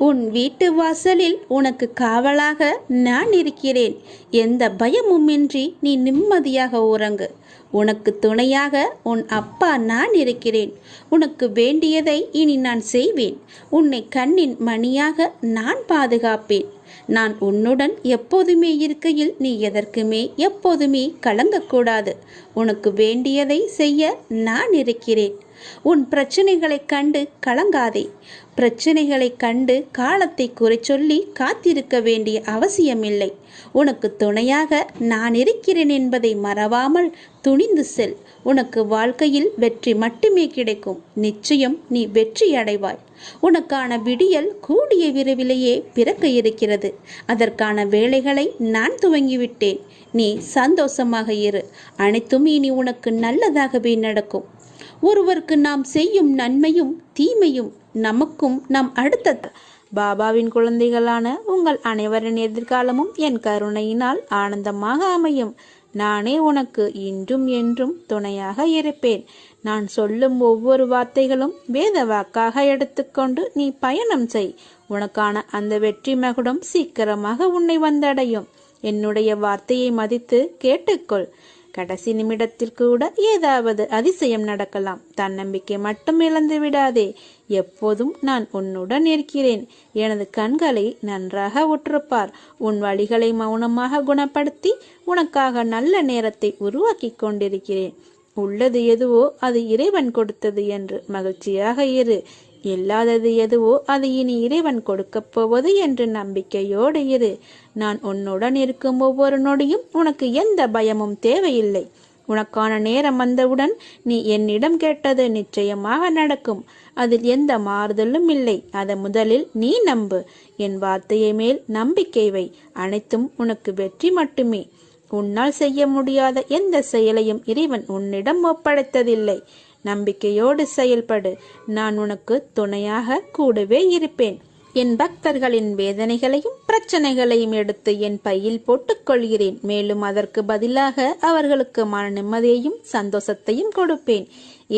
உன் வீட்டு வாசலில் உனக்கு காவலாக நான் இருக்கிறேன். எந்த பயமுமின்றி நீ நிம்மதியாக உறங்கு. உனக்கு துணையாக உன் அப்பா நான் இருக்கிறேன். உனக்கு வேண்டியதை இனி நான் செய்வேன். உன்னை கண்ணின் மணியாக நான் பாதுகாப்பேன். நான் உன்னுடன் எப்போதுமே இருக்கையில் நீ எதற்குமே எப்போதுமே கலங்கக்கூடாது. உனக்கு வேண்டியதை செய்ய நான் இருக்கிறேன். உன் பிரச்சனைகளைக் கண்டு கலங்காதே. பிரச்சனைகளைக் கண்டு காலத்தை குறை சொல்லி காத்திருக்க வேண்டிய அவசியமில்லை. உனக்கு துணையாக நான் இருக்கிறேன் என்பதை மறவாமல் துணிந்து செல். உனக்கு வாழ்க்கையில் வெற்றி மட்டுமே கிடைக்கும். நிச்சயம் நீ வெற்றி அடைவாய். உனக்கான விடியல் கூடிய விரைவிலேயே பிறக்க இருக்கிறது. அதற்கான வேலைகளை நான் துவங்கிவிட்டேன். நீ சந்தோஷமாக இரு. அனைத்தும் இனி உனக்கு நல்லதாகவே நடக்கும். ஒருவருக்கு நாம் செய்யும் நன்மையும் தீமையும் நமக்கும் நம் அடுத்த பாபாவின் குழந்தைகளான உங்கள் அனைவரின் எதிர்காலமும் என் கருணையினால் ஆனந்தமாக அமையும். நானே உனக்கு இன்றும் என்றும் துணையாக இருப்பேன். நான் சொல்லும் ஒவ்வொரு வார்த்தைகளும் வேத வாக்காக எடுத்துக்கொண்டு நீ பயணம் செய். உனக்கான அந்த வெற்றி மகுடம் சீக்கிரமாக உன்னை வந்தடையும். என்னுடைய வார்த்தையை மதித்து கேட்டுக்கொள். கடைசி நிமிடத்தில் கூட ஏதாவது அதிசயம் நடக்கலாம். தன்னம்பிக்கை மட்டும் இழந்து விடாதே. எப்போதும் நான் உன்னுடன் இருக்கிறேன். எனது கண்களை நன்றாக உற்றுப்பார். உன் வழிகளை மௌனமாக குணப்படுத்தி உனக்காக நல்ல நேரத்தை உருவாக்கி கொண்டிருக்கிறேன். உள்ளது எதுவோ அது இறைவன் கொடுத்தது என்று மகிழ்ச்சியாக இரு. இல்லாதது எதுவோ அது இனி இறைவன் கொடுக்கப் போவது என்று நம்பிக்கையோடு இரு. நான் உன்னுடன் இருக்கும் ஒவ்வொரு நொடியும் உனக்கு எந்த பயமும் தேவையில்லை. உனக்கான நேரம் வந்தவுடன் நீ என்னிடம் கேட்டது நிச்சயமாக நடக்கும். அதில் எந்த மாறுதலும் இல்லை. அதை முதலில் நீ நம்பு. என் வார்த்தையை மேல் நம்பிக்கை வை. அனைத்தும் உனக்கு வெற்றி மட்டுமே. உன்னால் செய்ய முடியாத எந்த செயலையும் இறைவன் உன்னிடம் ஒப்படைத்ததில்லை. நம்பிக்கையோடு செயல்படு. நான் உனக்கு துணையாக கூடவே இருப்பேன். என் பக்தர்களின் வேதனைகளையும் பிரச்சனைகளையும் எடுத்து என் பையில் போட்டுக்கொள்கிறேன். மேலும் அதற்கு பதிலாக அவர்களுக்கு மன நிம்மதியையும் சந்தோஷத்தையும் கொடுப்பேன்.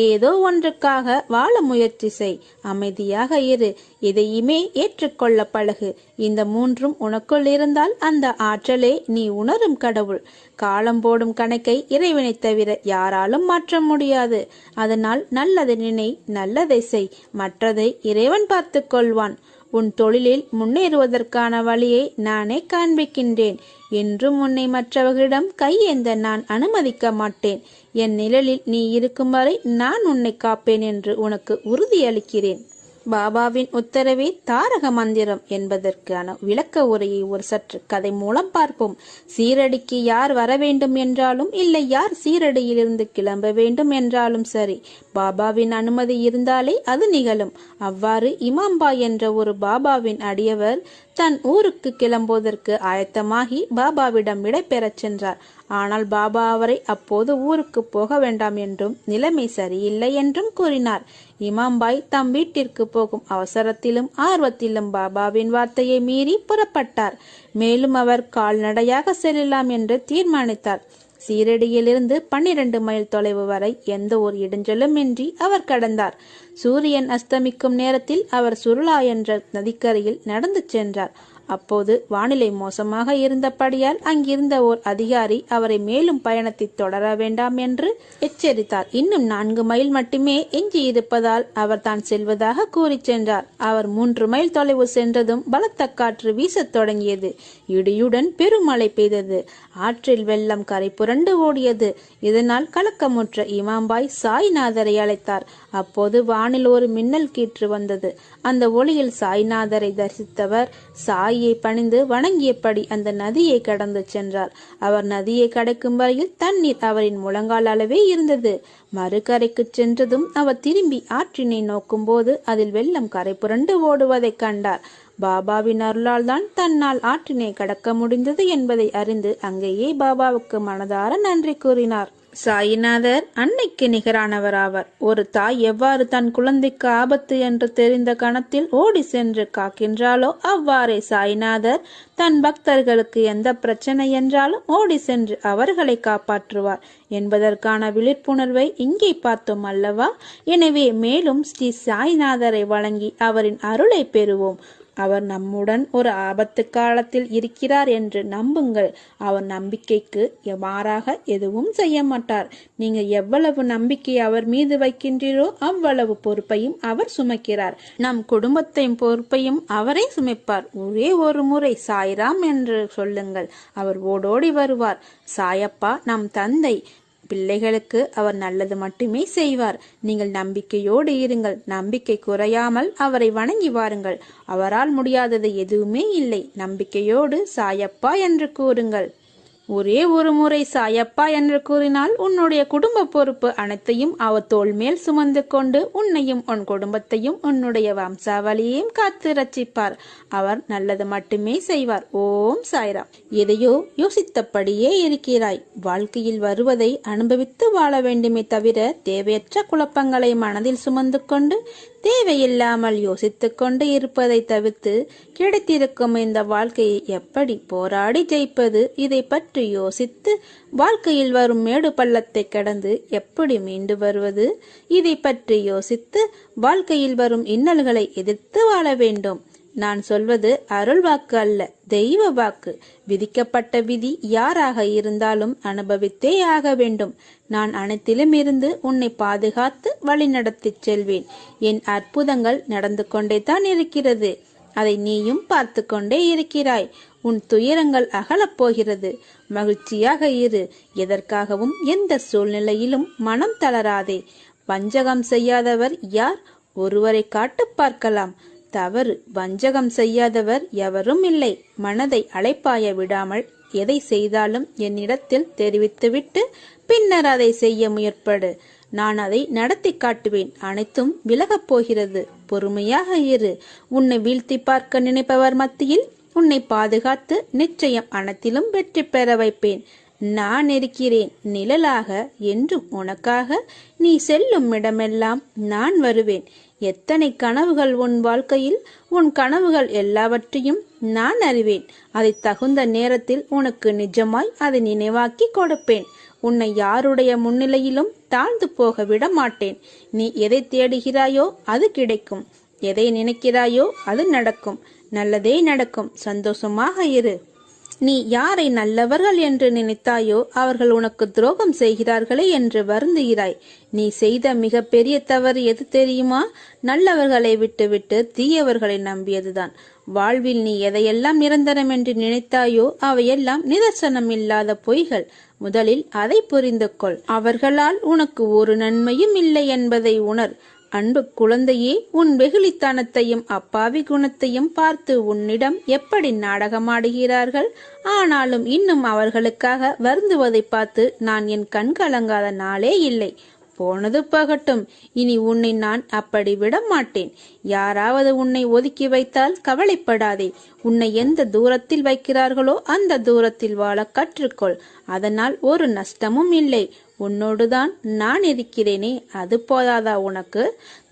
ஏதோ ஒன்றுக்காக வாழ முயற்சி செய். அமைதியாக இரு. எதையுமே ஏற்றுக்கொள்ள பழகு. இந்த மூன்றும் உனக்குள் இருந்தால் அந்த ஆற்றலே நீ உணரும் கடவுள். காலம் போடும் கணக்கை இறைவனை தவிர யாராலும் மாற்ற முடியாது. அதனால் நல்லதை நினை, நல்லதை செய். மற்றதை இறைவன் பார்த்து கொள்வான். உன் தொழிலில் முன்னேறுவதற்கான வழியை நானே காண்பிக்கின்றேன். என்றும் உன்னை மற்றவர்களிடம் கையேந்த நான் அனுமதிக்க மாட்டேன். என் நிழலில் நீ இருக்கும் வரை நான் உன்னை காப்பேன் என்று உனக்கு உறுதியளிக்கிறேன். பாபாவின் உத்தரவே தாரக மந்திரம் என்பதற்கான விளக்க உரையை ஒரு சற்று கதை மூலம் பார்ப்போம். சீரடிக்கு யார் வர வேண்டும் என்றாலும் இல்லை, யார் சீரடியிலிருந்து கிளம்ப வேண்டும் என்றாலும் சரி, பாபாவின் அனுமதி இருந்தாலே அது நிகழும். அவ்வாறு இமாம்பாய் என்ற ஒரு பாபாவின் அடியவர் தன் ஊருக்கு கிளம்புவதற்கு ஆயத்தமாகி பாபாவிடம் விடை பெறச் சென்றார். ஆனால் பாபா அவரை அப்போது ஊருக்கு போக வேண்டாம் என்றும் நிலைமை சரியில்லை என்றும் கூறினார். இமாம்பாய் தம் வீட்டிற்கு போகும் அவசரத்திலும் ஆர்வத்திலும் பாபாவின் வார்த்தையை மீறி புறப்பட்டார். மேலும் அவர் கால்நடையாக செல்லலாம் என்று தீர்மானித்தார். சீரடியிலிருந்து 12 மைல் தொலைவு வரை எந்த ஒரு இடைஞ்சலும் இன்றி அவர் கடந்தார். சூரியன் அஸ்தமிக்கும் நேரத்தில் அவர் சுருளா என்ற நதிக்கரையில் நடந்து சென்றார். அப்போது வானிலை மோசமாக இருந்தபடியால் அங்கிருந்த ஓர் அதிகாரி அவரை மேலும் பயணத்தை தொடர வேண்டாம் என்று எச்சரித்தார். இன்னும் 4 மைல் மட்டுமே எஞ்சி இருப்பதால் அவர் தான் செல்வதாக கூறி சென்றார். அவர் 3 மைல் தொலைவு சென்றதும் பலத்த காற்று வீசத் தொடங்கியது. இடியுடன் பெருமழை பெய்தது. ஆற்றில் வெள்ளம் கரை புரண்டு ஓடியது. இதனால் கலக்கமுற்ற இமாம்பாய் சாய்நாதரை அழைத்தார். அப்போது வானில் ஒரு மின்னல் கீற்று வந்தது. அந்த ஒளியில் சாய்நாதரை தரிசித்தவர் சாயை பணிந்து வணங்கியபடி அந்த நதியை கடந்து சென்றார். அவர் நதியை கடக்கும் வரையில் தண்ணீர் அவரின் முழங்கால் அளவே இருந்தது. மறுகரைக்கு சென்றதும் அவர் திரும்பி ஆற்றினை நோக்கும் போது அதில் வெள்ளம் கரை புரண்டு ஓடுவதை கண்டார். பாபாவின் அருளால் தான் தன்னால் ஆற்றினை கடக்க முடிந்தது என்பதை அறிந்து அங்கேயே பாபாவுக்கு மனதார நன்றி கூறினார். சாய்நாதர் அன்னைக்கு நிகரானவராவர். ஒரு தாய் எவ்வாறு தன் குழந்தைக்கு ஆபத்து என்று தெரிந்த கணத்தில் ஓடி சென்று காக்கின்றாலோ அவ்வாறே சாய்நாதர் தன் பக்தர்களுக்கு எந்த பிரச்சனை என்றாலும் ஓடி சென்று அவர்களை காப்பாற்றுவார் என்பதற்கான விழிப்புணர்வை இங்கே பார்த்தோம் அல்லவா? எனவே மேலும் ஸ்ரீ சாய்நாதரை வழங்கி அவரின் அருளை பெறுவோம். அவர் நம்முடன் ஒரு ஆபத்து காலத்தில் இருக்கிறார் என்று நம்புங்கள். அவர் நம்பிக்கைக்கு மாறாக எதுவும் செய்ய மாட்டார். நீங்க எவ்வளவு நம்பிக்கை அவர் மீது வைக்கின்றீரோ அவ்வளவு பொறுப்பையும் அவர் சுமக்கிறார். நம் குடும்பத்தையும் பொறுப்பையும் அவரே சுமைப்பார். ஒரே ஒரு முறை சாய்ராம் என்று சொல்லுங்கள், அவர் ஓடோடி வருவார். சாயப்பா நம் தந்தை, பிள்ளைகளுக்கு அவர் நல்லது மட்டுமே செய்வார். நீங்கள் நம்பிக்கையோடு இருங்கள். நம்பிக்கை குறையாமல் அவரை வணங்கி வாருங்கள். அவரால் முடியாதது எதுவுமே இல்லை. நம்பிக்கையோடு சாயப்பா என்று கூறுங்கள். ஒரே ஒரு முறை சாயப்பா என்று கூறினால் உன்னுடைய குடும்ப பொறுப்பு அனைத்தையும் அவர் தோள் மேல் சுமந்து கொண்டு உன்னையும் உன் குடும்பத்தையும் உன்னுடைய வம்சாவளியையும் காத்து ரட்சிப்பார். அவர் நல்லது மட்டுமே செய்வார். ஓம் சாய்ராம். எதையோ யோசித்தபடியே இருக்கிறாய். வாழ்க்கையில் வருவதை அனுபவித்து வாழ வேண்டுமே தவிர தேவையற்ற குழப்பங்களை மனதில் சுமந்து கொண்டு தேவையில்லாமல் யோசித்து கொண்டு இருப்பதை தவிர்த்து கிடைத்திருக்கும் இந்த வாழ்க்கையை எப்படி போராடி ஜெயிப்பது, இதை பற்றி யோசித்து வாழ்க்கையில் வரும் மேடு பள்ளத்தை கடந்து எப்படி மீண்டு வருவது, இதை பற்றி யோசித்து வாழ்க்கையில் வரும் இன்னல்களை எதிர்த்து வாழ வேண்டும். நான் சொல்வது அருள் வாக்கு அல்ல, தெய்வ வாக்கு. விதிக்கப்பட்ட விதி யாராக இருந்தாலும் அனுபவித்தே ஆக வேண்டும். நான் அனைத்திலும் இருந்து உன்னை பாதுகாத்து வழிநடத்தி செல்வேன். என் அற்புதங்கள் நடந்து கொண்டே தான் இருக்கிறது. அதை நீயும் பார்த்து கொண்டே இருக்கிறாய். உன் துயரங்கள் அகலப் போகிறது. மகிழ்ச்சியாக இரு. எதற்காகவும் எந்த சூழ்நிலையிலும் மனம் தளராதே. வஞ்சகம் செய்யாதவர் யார்? ஒருவரை காட்டு பார்க்கலாம். தவறு. வஞ்சகம் செய்யாதவர் எவரும் இல்லை. மனதை அலைப்பாய விடாமல் எதை செய்தாலும் என்னிடத்தில் தெரிவித்துவிட்டு பின்னர் அதை செய்ய முயற்படு. நான் அதை நடத்தி காட்டுவேன். அனைத்தும் விலகப் போகிறது. பொறுமையாக இரு. உன்னை வீழ்த்தி பார்க்க நினைப்பவர் மத்தியில் உன்னை பாதுகாத்து நிச்சயம் அனைத்திலும் வெற்றி பெற வைப்பேன். நான் இருக்கிறேன் நிழலாக என்றும் உனக்காக. நீ செல்லும் இடமெல்லாம் நான் வருவேன். எத்தனை கனவுகள் உன் வாழ்க்கையில், உன் கனவுகள் எல்லாவற்றையும் நான் அறிவேன். அதை தகுந்த நேரத்தில் உனக்கு நிஜமாய் அதை நினைவாக்கி கொடுப்பேன். உன்னை யாருடைய முன்னிலையிலும் தாழ்ந்து போக விட மாட்டேன். நீ எதை தேடுகிறாயோ அது கிடைக்கும். எதை நினைக்கிறாயோ அது நடக்கும். நல்லதே நடக்கும். சந்தோஷமாக இரு. நீ யாரை நல்லவர்கள் என்று நினைத்தாயோ அவர்கள் உனக்கு துரோகம் செய்கிறார்களே என்று வருந்துகிறாய். நீ செய்த மிக பெரிய தவறு எது தெரியுமா? நல்லவர்களை விட்டுவிட்டு தீயவர்களை நம்பியதுதான். வாழ்வில் நீ எதையெல்லாம் நிரந்தரம் என்று நினைத்தாயோ அவையெல்லாம் நிதர்சனம் இல்லாத பொய்கள். முதலில் அதை புரிந்து கொள். அவர்களால் உனக்கு ஒரு நன்மையும் இல்லை என்பதை உணர். அன்பு குழந்தையே, உன் வெகுளித்தனத்தையும் அப்பாவி குணத்தையும் பார்த்து உன்னிடம் எப்படி நாடகமாடுகிறார்கள். ஆனாலும் இன்னும் அவர்களுக்காக வருந்துவதை பார்த்து நான் என் கண் கலங்காத நாளே இல்லை. போனது போகட்டும். இனி உன்னை நான் அப்படி விட மாட்டேன். யாராவது உன்னை ஒதுக்கி வைத்தால் கவலைப்படாதே. உன்னை எந்த தூரத்தில் வைக்கிறார்களோ அந்த தூரத்தில் வாழ கற்றுக்கொள். அதனால் ஒரு நஷ்டமும் இல்லை. உன்னோடுதான் நான் இருக்கிறேனே, அது போதாதா உனக்கு?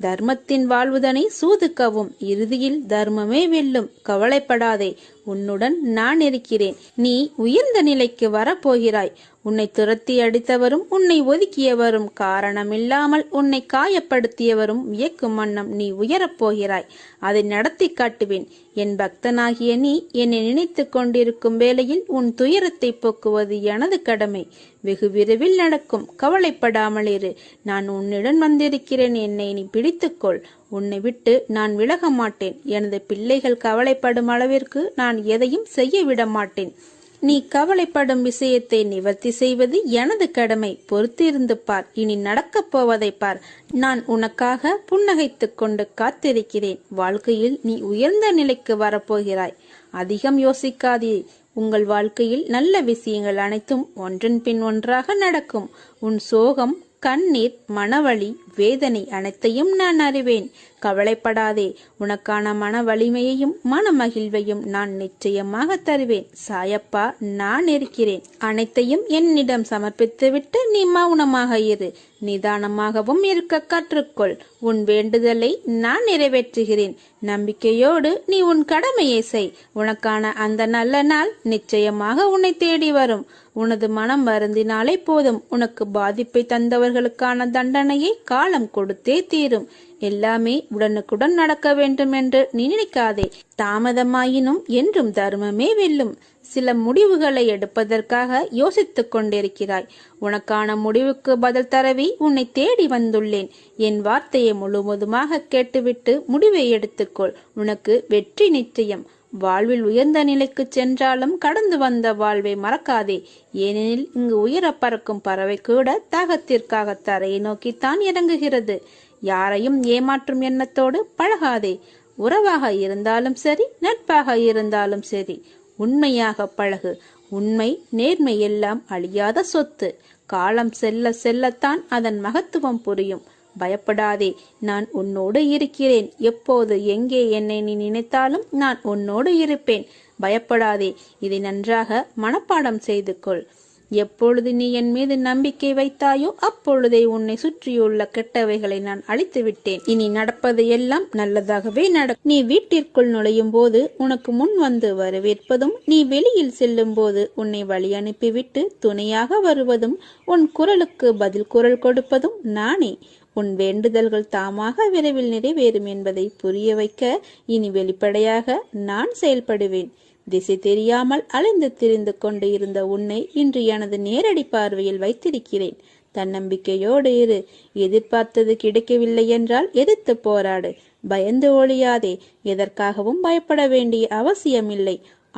தர்மத்தின் வாழ்வுதனை சூதுக்கவும் இறுதியில் தர்மமே வெல்லும். கவலைப்படாதே, உன்னுடன் நான் இருக்கிறேன். நீ உயர்ந்த நிலைக்கு வரப்போகிறாய். உன்னை துரத்தி அடித்தவரும் உன்னை ஒதுக்கியவரும் காரணமில்லாமல் உன்னை காயப்படுத்தியவரும் வியக்கும் வண்ணம் நீ உயரப்போகிறாய். அதை நடத்தி காட்டுவேன். என் பக்தனாகிய நீ என்னை நினைத்து கொண்டிருக்கும் வேளையில் உன் துயரத்தை போக்குவது எனது கடமை. வெகு விரைவில் நடக்கும். கவலைப்படாமல் இரு. நான் உன்னிடம் வந்திருக்கிறேன். என்னை நீ பிடித்துக்கொள். உன்னை விட்டு நான் விலக மாட்டேன். எனது பிள்ளைகள் கவலைப்படும் அளவிற்கு நான் எதையும் செய்ய விட மாட்டேன். நீ கவலைப்படும் விஷயத்தை நிவர்த்தி செய்வது எனது கடமை. பொறுத்திருந்து பார். இனி நடக்கப் போவதை பார். நான் உனக்காக புன்னகைத்துக் கொண்டு காத்திருக்கிறேன். வாழ்க்கையில் நீ உயர்ந்த நிலைக்கு வரப்போகிறாய். அதிகம் யோசிக்காதே. உங்கள் வாழ்க்கையில் நல்ல விஷயங்கள் அனைத்தும் ஒன்றன் பின் ஒன்றாக நடக்கும். உன் சோகம், கண்ணீர், மனவலி, வேதனை அனைத்தையும் நான் அறிவேன். கவலைப்படாதே. உனக்கான மன வலிமையையும் மன மகிழ்வையும் நான் நிச்சயமாக தருவேன். சாயப்பா நான் இருக்கிறேன். அனைத்தையும் என்னிடம் சமர்ப்பித்துவிட்டு நீ மௌனமாக இரு. நிதானமாகவும் இருக்க கற்றுக்கொள். உன் வேண்டுதலை நான் நிறைவேற்றுகிறேன். நம்பிக்கையோடு நீ உன் கடமையை செய். உனக்கான அந்த நல்ல நாள் நிச்சயமாக உன்னை தேடி வரும். உனது மனம் வருந்தினாலே போதும். உனக்கு பாதிப்பை தந்தவர்களுக்கான தண்டனையை காலம் கொடுத்தே தீரும். எல்லாமே உடனுக்குடன் நடக்க வேண்டும் என்று நீ நினைக்காதே. தாமதமாயினும் என்றும் தர்மமே வெல்லும். சில முடிவுகளை எடுப்பதற்காக யோசித்துக் கொண்டிருக்கிறாய். உனக்கான முடிவுக்கு பதில் தரவி உன்னை தேடி வந்துள்ளேன். என் வார்த்தையை முழுவதுமாக கேட்டுவிட்டு முடிவை எடுத்துக்கொள். உனக்கு வெற்றி நிச்சயம். வாழ்வில் உயர்ந்த நிலைக்கு சென்றாலும் கடந்து வந்த வாழ்வை மறக்காதே. ஏனெனில் இங்கு உயர பறக்கும் பறவை கூட தாகத்திற்காக தரையை நோக்கித்தான் இறங்குகிறது. யாரையும் ஏமாற்றும் எண்ணத்தோடு பழகாதே. உறவாக இருந்தாலும் சரி, நட்பாக இருந்தாலும் சரி, உண்மையாக பழகு. உண்மை நேர்மை எல்லாம் அழியாத சொத்து. காலம் செல்ல செல்லத்தான் அதன் மகத்துவம் புரியும். பயப்படாதே, நான் உன்னோடு இருக்கிறேன். எப்போது எங்கே என்னை நீ நினைத்தாலும் நான் உன்னோடு இருப்பேன். பயப்படாதே. இதை நன்றாக மனப்பாடம் செய்து கொள். எப்பொழுது நீ என் மீது நம்பிக்கை வைத்தாயோ அப்பொழுதே உன்னை சுற்றியுள்ள கெட்டவைகளை நான் அழித்து விட்டேன். இனி நடப்பது எல்லாம் நல்லதாகவே நடக்கும். நீ வீட்டிற்குள் நுழையும் போது உனக்கு முன் வந்து வரவேற்பதும், நீ வெளியில் செல்லும் போது உன்னை வழி அனுப்பிவிட்டு துணையாக வருவதும், உன் குரலுக்கு பதில் குரல் கொடுப்பதும் நானே. உன் வேண்டுதல்கள் தாமாக விரைவில் நிறைவேறும் என்பதை புரிய வைக்க இனி வெளிப்படையாக நான் செயல்படுவேன். திசை தெரியாமல் அலைந்து திரிந்து கொண்டு இருந்த உன்னை இன்று எனது நேரடி பார்வையில் வைத்திருக்கிறேன். தன்னம்பிக்கையோடு இரு. எதிர்பார்த்தது கிடைக்கவில்லை என்றால் எதிர்த்து போராடு. பயந்து ஒழியாதே. எதற்காகவும் பயப்பட வேண்டிய அவசியமில்லை.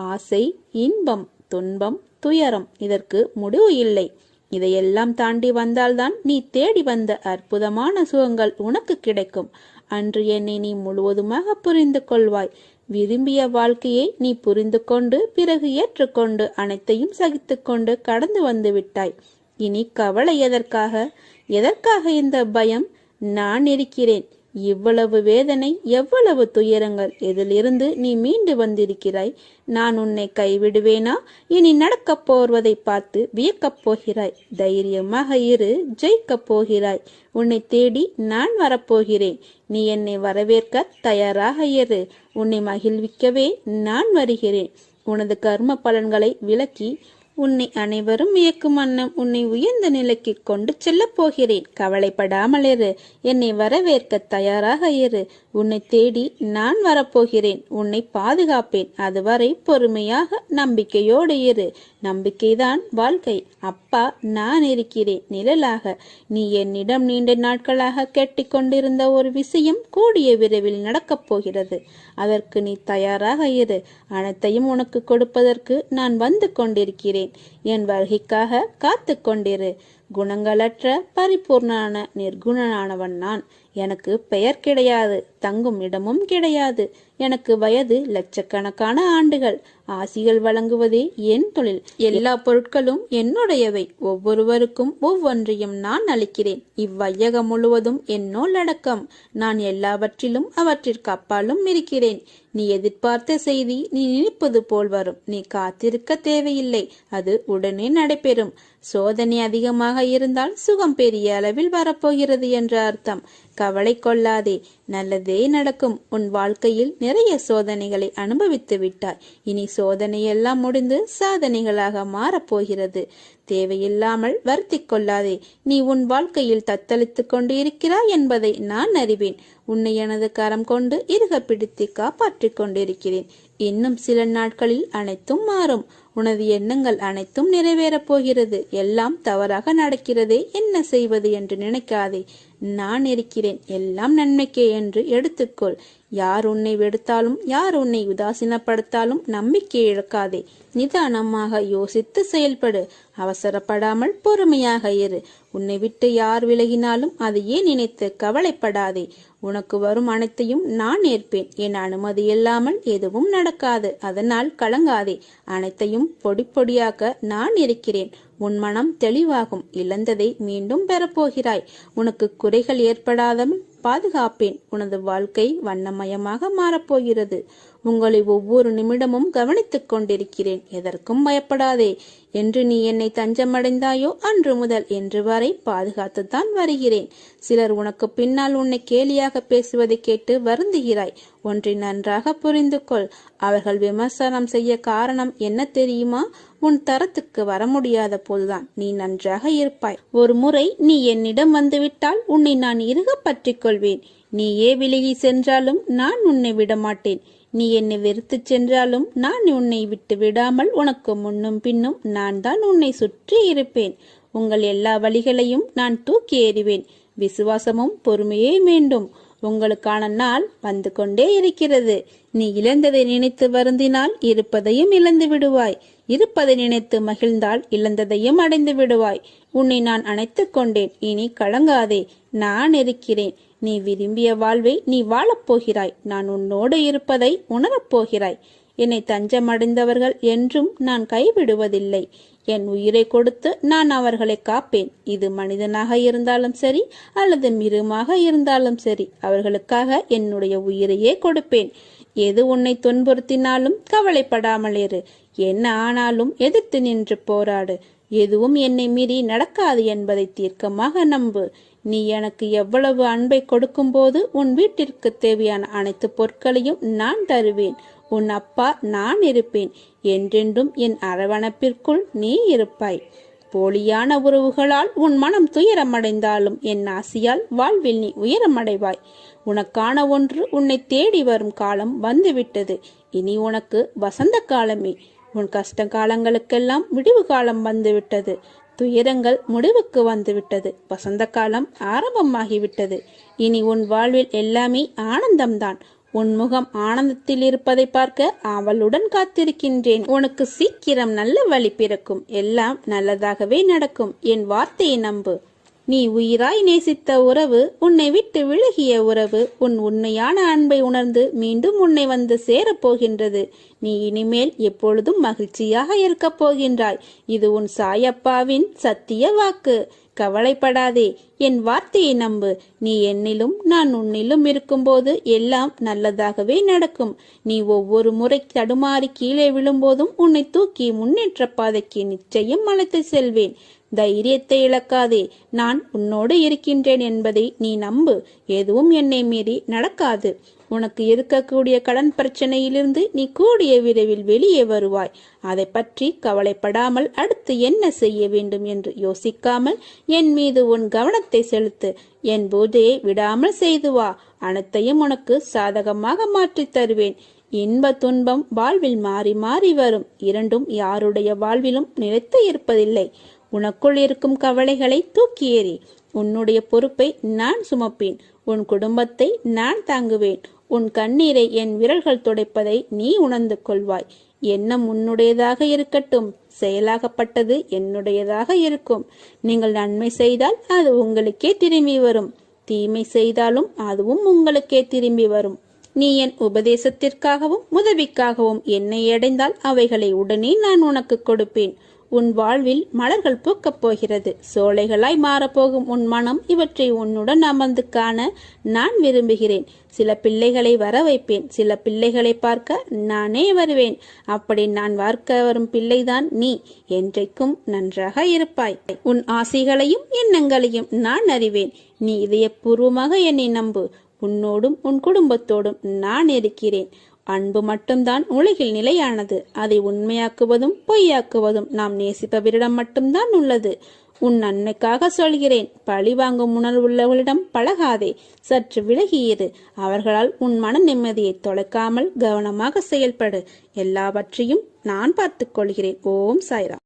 ஆசை, இன்பம், துன்பம், துயரம் இதற்கு முடிவு இல்லை. இதையெல்லாம் தாண்டி வந்தால்தான் நீ தேடி வந்த அற்புதமான சுகங்கள் உனக்கு கிடைக்கும். அன்று என்னை நீ முழுவதுமாக புரிந்து கொள்வாய். விரும்பிய வாழ்க்கையை நீ புரிந்து கொண்டு பிறகு ஏற்றுக்கொண்டு அனைத்தையும் சகித்து கொண்டு கடந்து வந்து விட்டாய். இனி கவலை எதற்காக? எதற்காக இந்த பயம்? நான் இருக்கிறேன். இவ்வளவு வேதனை, எவ்வளவு துயரங்கள், இதிலிருந்து நீ மீண்டு வந்திருக்கிறாய். நான் உன்னை கைவிடுவேனா? இனி நடக்கப் போவதை பார்த்து வியக்கப் போகிறாய். தைரியமாக இரு, ஜெயிக்கப் போகிறாய். உன்னை தேடி நான் வரப்போகிறேன். நீ என்னை வரவேற்க தயாராக இரு. உன்னை மகிழ்விக்கவே நான் வருகிறேன். உனது கர்ம பலன்களை விலக்கி உன்னை அனைவரும் வியக்கும் வண்ணம் உன்னை உயர்ந்த நிலைக்கு கொண்டு செல்ல போகிறேன். கவலைப்படாமல் இரு. என்னை வரவேற்க தயாராக இரு. உன்னை தேடி நான் வரப்போகிறேன். உன்னை பாதுகாப்பேன். அதுவரை பொறுமையாக நம்பிக்கையோடு இரு. நம்பிக்கைதான் வாழ்க்கை. அப்பா நான் இருக்கிறேன் நிழலாக. நீ என்னிடம் நீண்ட நாட்களாக கேட்டுக்கொண்டிருந்த ஒரு விஷயம் கூடிய விரைவில் நடக்கப் போகிறது. அதற்கு நீ தயாராக இரு. அனைத்தையும் உனக்கு கொடுப்பதற்கு நான் வந்து கொண்டிருக்கிறேன். என் வருகைக்காக காத்து கொண்டிரு. குணங்களற்ற பரிபூர்ணான நிர்குணனானவன் நான். எனக்கு பெயர் கிடையாது, தங்கும் இடமும் கிடையாது. எனக்கு வயது லட்சக்கணக்கான ஆண்டுகள். ஆசிகள் வழங்குவதே என் தொழில். எல்லா பொருட்களும் என்னுடையவை. ஒவ்வொருவருக்கும் ஒவ்வொன்றையும் நான் அளிக்கிறேன். இவ்வையகம் முழுவதும் என்னோல் அடக்கம். நான் எல்லாவற்றிலும் அவற்றிற்கு அப்பாலும் இருக்கிறேன். நீ எதிர்பார்த்த செய்தி நீ நினைப்பது போல் வரும். நீ காத்திருக்க தேவையில்லை. அது உடனே நடைபெறும். சோதனை அதிகமாக இருந்தால் சுகம் பெரிய அளவில் வரப்போகிறது என்ற அர்த்தம். கவலை கொள்ளாதே, நல்லதே நடக்கும். உன் வாழ்க்கையில் நிறைய சோதனைகளை அனுபவித்து விட்டாய். இனி சோதனையெல்லாம் முடிந்து சாதனைகளாக மாறப்போகிறது. தேவையில்லாமல் வருத்தி கொள்ளாதே. நீ உன் வாழ்க்கையில் தத்தளித்துக் கொண்டு இருக்கிறாய் என்பதை நான் அறிவேன். உன்னை எனது கரம் கொண்டு இறுக பிடித்து காப்பாற்றிக் கொண்டிருக்கிறேன். இன்னும் சில நாட்களில் அனைத்தும் மாறும். உனது எண்ணங்கள் அனைத்தும் நிறைவேறப் போகிறது. எல்லாம் தவறாக நடக்கிறதே, என்ன செய்வது என்று நினைக்காதே. நான் இருக்கிறேன். எல்லாம் நன்மைக்கே என்று எடுத்துக்கொள். யார் உன்னை வெறுத்தாலும், யார் உன்னை உதாசீனப்படுத்தாலும் நம்பிக்கை இழக்காதே. நிதானமாக யோசித்து செயல்படு. அவசரப்படாமல் பொறுமையாக இரு. உன்னை விட்டு யார் விலகினாலும் அதையே நினைத்து கவலைப்படாதே. உனக்கு வரும் அனைத்தையும் நான் ஏற்பேன். என் அனுமதி இல்லாமல் எதுவும் நடக்காது. அதனால் கலங்காதே. அனைத்தையும் பொடி பொடியாக்க நான் இருக்கிறேன். உன் மனம் தெளிவாகும். இழந்ததை மீண்டும் பெறப்போகிறாய். உனக்கு குறைகள் ஏற்படாத பாதுகாப்பேன். உனது வாழ்க்கை வண்ணமயமாக மாறப்போகிறது. உங்களை ஒவ்வொரு நிமிடமும் கவனித்துக் கொண்டிருக்கிறேன். எதற்கும் பயப்படாதே. என்று நீ என்னை தஞ்சமடைந்தாயோ அன்று முதல் என்று வரை பாதுகாத்துத்தான் வருகிறேன். சிலர் உனக்கு பின்னால் உன்னை கேலியாக பேசுவதை கேட்டு வருந்துகிறாய். ஒன்றை நன்றாக புரிந்து கொள். அவர்கள் விமர்சனம் செய்ய காரணம் என்ன தெரியுமா? உன் தரத்துக்கு வர முடியாத போதுதான் நீ நன்றாக இருப்பாய். ஒரு முறை நீ என்னிடம் வந்துவிட்டால் உன்னை நான் இறுக பற்றிக் கொள்வேன். நீயே விலகி சென்றாலும் நான் உன்னை விடமாட்டேன். நீ என்னை வெறுத்து சென்றாலும் நான் உன்னை விட்டு விடாமல் உனக்கு முன்னும் பின்னும் நான் தான் உன்னை சுற்றி இருப்பேன். உங்கள் எல்லா வழிகளையும் நான் தூக்கி எறிவேன். விசுவாசமும் பொறுமையே வேண்டும். உங்களுக்கான நாள் வந்து கொண்டே இருக்கிறது. நீ இழந்ததை நினைத்து வருந்தினால் இருப்பதையும் இழந்து விடுவாய். இருப்பதை நினைத்து மகிழ்ந்தால் இழந்ததையும் அடைந்து விடுவாய். உன்னை நான் அணைத்துக் கொண்டேன். இனி கலங்காதே. நான் இருக்கிறேன். நீ விரும்பிய வாழ்வை நீ வாழப்போகிறாய். நான் உன்னோடு இருப்பதை உணரப்போகிறாய். என்னை தஞ்சமடைந்தவர்கள் என்றும் நான் கைவிடுவதில்லை. என் உயிரை கொடுத்து நான் அவர்களை காப்பேன். இது மனிதனாக இருந்தாலும் சரி அல்லது மிருகமாக இருந்தாலும் சரி, அவர்களுக்காக என்னுடைய உயிரையே கொடுப்பேன். எது உன்னை துன்புறுத்தினாலும் கவலைப்படாமல் இரு. என்ன ஆனாலும் எதிர்த்து நின்று போராடு. எதுவும் என்னை மீறி நடக்காது என்பதை தீர்க்கமாக நம்பு. நீ எனக்கு எவ்வளவு அன்பை கொடுக்கும் போது உன் வீட்டிற்கு தேவையான அனைத்து பொருட்களையும் நான் தருவேன். உன் அப்பா நான் இருப்பேன். என்றென்றும் என் அரவணைப்பிற்குள் நீ இருப்பாய். போலியான உறவுகளால் உன் மனம் துயரமடைந்தாலும் என் ஆசியால் வாழ்வில் நீ உயரமடைவாய். உனக்கான ஒன்று உன்னை தேடி வரும் காலம் வந்துவிட்டது. இனி உனக்கு வசந்த காலமே. உன் கஷ்ட காலங்களுக்கெல்லாம் விடிவு காலம் வந்துவிட்டது. துயரங்கள் முடிவுக்கு வந்துவிட்டது. வசந்த காலம் ஆரம்பமாகிவிட்டது. இனி உன் வாழ்வில் எல்லாமே ஆனந்தம்தான். உன் முகம் ஆனந்தத்தில் இருப்பதை பார்க்க அவளுடன் காத்திருக்கின்றேன். உனக்கு சீக்கிரம் நல்ல வழி பிறக்கும். எல்லாம் நல்லதாகவே நடக்கும். என் வார்த்தையை நம்பு. நீ உயிராய் நேசித்த உறவு, உன்னை விட்டு விலகிய உறவு, உன் உண்மையான அன்பை உணர்ந்து மீண்டும் உன்னை வந்து சேரப்போகின்றது. நீ இனிமேல் எப்பொழுதும் மகிழ்ச்சியாக இருக்கப் போகின்றாய். இது உன் சாயப்பாவின் சத்திய வாக்கு. கவலைப்படாதே. என் வார்த்தையை நம்பு. நீ என்னிலும் நான் உன்னிலும் இருக்கும்போது எல்லாம் நல்லதாகவே நடக்கும். நீ ஒவ்வொரு முறை தடுமாறி கீழே விழும்போதும் உன்னை தூக்கி முன்னேற்ற பாதைக்கு நிச்சயம் அழைத்து செல்வேன். தைரியத்தை இழக்காதே. நான் உன்னோடு இருக்கின்றேன் என்பதை நீ நம்பு. எதுவும் என்னை மீறி நடக்காது. உனக்கு இருக்கக்கூடிய கடன் பிரச்சனையிலிருந்து நீ கூடிய விரைவில் வெளியே வருவாய். அதை பற்றி கவலைப்படாமல் அடுத்து என்ன செய்ய வேண்டும் என்று யோசிக்காமல் என் மீது உன் கவனத்தை செலுத்து. என் பூஜையை விடாமல் செய்து வா. அனைத்தையும் உனக்கு சாதகமாக மாற்றித் தருவேன். இன்ப துன்பம் வாழ்வில் மாறி மாறி வரும். இரண்டும் யாருடைய வாழ்விலும் நிலைத்து இருப்பதில்லை. உனக்குள் இருக்கும் கவலைகளை தூக்கி எறி. உன்னுடைய பொறுப்பை நான் சுமப்பேன். உன் குடும்பத்தை நான் தாங்குவேன். உன் கண்ணீரை என் விரல்கள் துடைப்பதை நீ உணர்ந்து கொள்வாய். எண்ணம் உன்னுடையதாக இருக்கட்டும். செயலாகப்பட்டது என்னுடையதாக இருக்கும். நீங்கள் நன்மை செய்தால் அது உங்களுக்கே திரும்பி வரும். தீமை செய்தாலும் அதுவும் உங்களுக்கே திரும்பி வரும். நீ என் உபதேசத்திற்காகவும் உதவிக்காகவும் என்னை அடைந்தால் அவைகளை உடனே நான் உனக்கு கொடுப்பேன். உன் வாழ்வில் மலர்கள் பூக்கப் போகிறது. சோலைகளாய் மாறப்போகும் உன் மனம் இவற்றை உன்னுடன் அமர்ந்து காண நான் விரும்புகிறேன். சில பிள்ளைகளை வர வைப்பேன். சில பிள்ளைகளை பார்க்க நானே வருவேன். அப்படி நான் பார்க்க வரும் பிள்ளைதான் நீ. என்றைக்கும் நன்றாக இருப்பாய். உன் ஆசைகளையும் எண்ணங்களையும் நான் அறிவேன். நீ இதயபூர்வமாக என்னை நம்பு. உன்னோடும் உன் குடும்பத்தோடும் நான் இருக்கிறேன். அன்பு மட்டும்தான் உலகில் நிலையானது. அதை உண்மையாக்குவதும் பொய்யாக்குவதும் நாம் நேசிப்பவரிடம் மட்டும்தான் உள்ளது. உன் நன்மைக்காக சொல்கிறேன். பழி வாங்கும் உணர்வுள்ளவர்களிடம் பழகாதே. சற்று விலகியிரு. அவர்களால் உன் மன நிம்மதியை தொலைக்காமல் கவனமாக செயல்படு. எல்லாவற்றையும் நான் பார்த்துக் கொள்கிறேன். ஓம் சாய்ராம்.